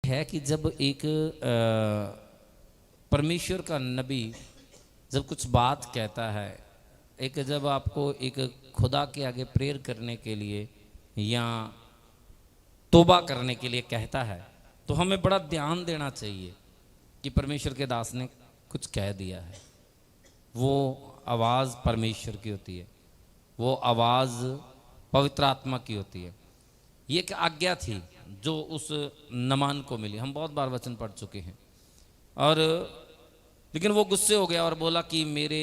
है कि जब एक परमेश्वर का नबी जब कुछ बात कहता है, एक जब आपको एक खुदा के आगे प्रेयर करने के लिए या तौबा करने के लिए कहता है, तो हमें बड़ा ध्यान देना चाहिए कि परमेश्वर के दास ने कुछ कह दिया है। वो आवाज़ परमेश्वर की होती है, वो आवाज़ पवित्र आत्मा की होती है। ये एक आज्ञा थी जो उस नमान को मिली। हम बहुत बार वचन पढ़ चुके हैं। और लेकिन वो गुस्से हो गया और बोला कि मेरे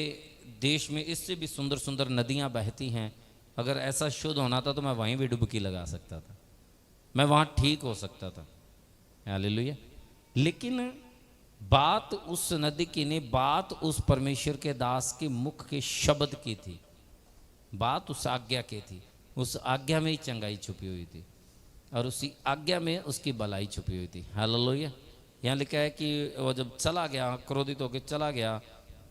देश में इससे भी सुंदर सुंदर नदियां बहती हैं, अगर ऐसा शुद्ध होना था तो मैं वहीं भी डुबकी लगा सकता था, मैं वहाँ ठीक हो सकता था। हालेलुया। लेकिन बात उस नदी की नहीं, बात उस परमेश्वर के दास के मुख के शब्द की थी, बात उस आज्ञा की थी। उस आज्ञा में ही चंगाई छुपी हुई थी और उसी आज्ञा में उसकी भलाई छुपी हुई थी। हालेलुया। यहाँ लिखा है कि वो जब चला गया, क्रोधित होकर चला गया,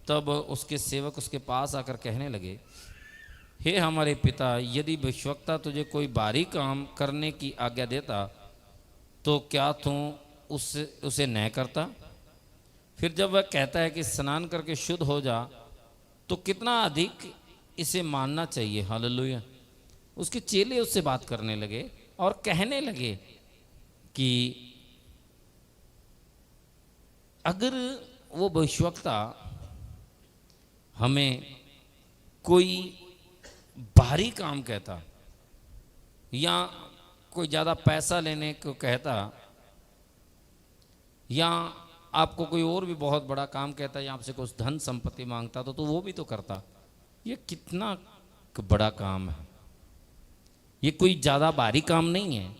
तब उसके सेवक उसके पास आकर कहने लगे, हे हमारे पिता, यदि भविष्यवक्ता तुझे कोई भारी काम करने की आज्ञा देता तो क्या तू उसे न करता? फिर जब वह कहता है कि स्नान करके शुद्ध हो जा, तो कितना अधिक इसे मानना चाहिए। हालेलुया। उसके चेले उससे बात करने लगे और कहने लगे कि अगर वो भविष्यवक्ता हमें कोई भारी काम कहता या कोई ज़्यादा पैसा लेने को कहता या आपको कोई और भी बहुत बड़ा काम कहता या आपसे कुछ धन संपत्ति मांगता तो वो भी तो करता। ये कितना बड़ा काम है, ये कोई ज़्यादा भारी काम नहीं है।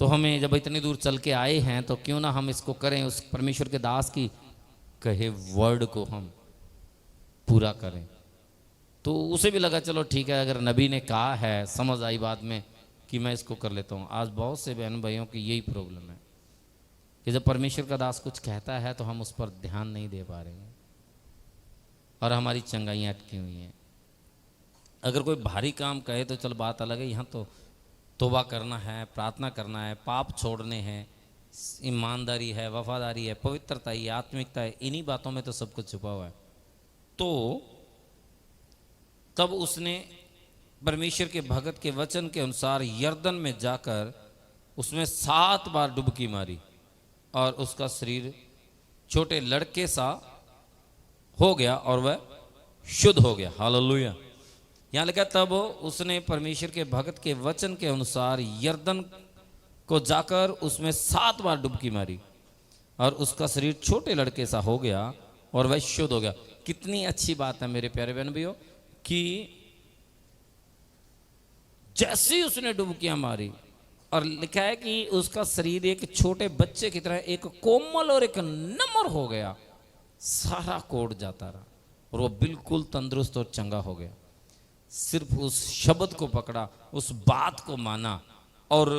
तो हमें जब इतनी दूर चल के आए हैं तो क्यों ना हम इसको करें, उस परमेश्वर के दास की कहे वर्ड को हम पूरा करें। तो उसे भी लगा चलो ठीक है, अगर नबी ने कहा है, समझ आई बात में कि मैं इसको कर लेता हूँ। आज बहुत से बहन भाइयों की यही प्रॉब्लम है कि जब परमेश्वर का दास कुछ कहता है तो हम उस पर ध्यान नहीं दे पा रहे हैं और हमारी चंगाइयाँ अटकी हुई हैं। अगर कोई भारी काम कहे तो चल बात अलग है, यहाँ तो तौबा करना है, प्रार्थना करना है, पाप छोड़ने हैं, ईमानदारी है, वफादारी है, पवित्रता है, आत्मिकता है, इन्हीं बातों में तो सब कुछ छुपा हुआ है। तो तब उसने परमेश्वर के भगत के वचन के अनुसार यर्दन में जाकर उसमें 7 बार डुबकी मारी और उसका शरीर छोटे लड़के सा हो गया और वह शुद्ध हो गया। हालेलुया। यहाँ लिखा तब उसने परमेश्वर के भगत के वचन के अनुसार यर्दन को जाकर उसमें 7 बार डुबकी मारी और उसका शरीर छोटे लड़के सा हो गया और वह शुद्ध हो गया। कितनी अच्छी बात है मेरे प्यारे बहन भाइयों कि जैसे ही उसने डुबकियां मारी और लिखा है कि उसका शरीर एक छोटे बच्चे की तरह एक कोमल और एक नम्र हो गया, सारा कोट जाता रहा और वो बिल्कुल तंदुरुस्त और चंगा हो गया। सिर्फ उस शब्द को पकड़ा, उस बात को माना और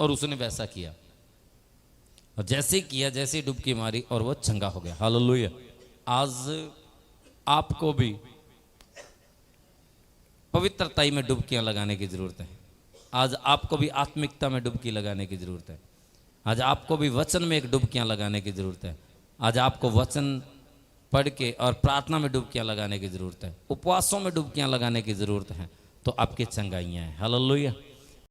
उसने वैसा किया और जैसे ही किया, जैसे ही डुबकी मारी और वो चंगा हो गया। हालेलुया। आज आपको भी पवित्रताई में डुबकियां लगाने की जरूरत है। आज आपको भी आत्मिकता में डुबकी लगाने की जरूरत है। आज आपको भी वचन में एक डुबकियां लगाने की जरूरत है। आज आपको वचन पढ़ के और प्रार्थना में डुबकियां लगाने की जरूरत है, उपवासों में डुबकियां लगाने की जरूरत है, तो आपकी चंगाइयां हैं। हालेलुया।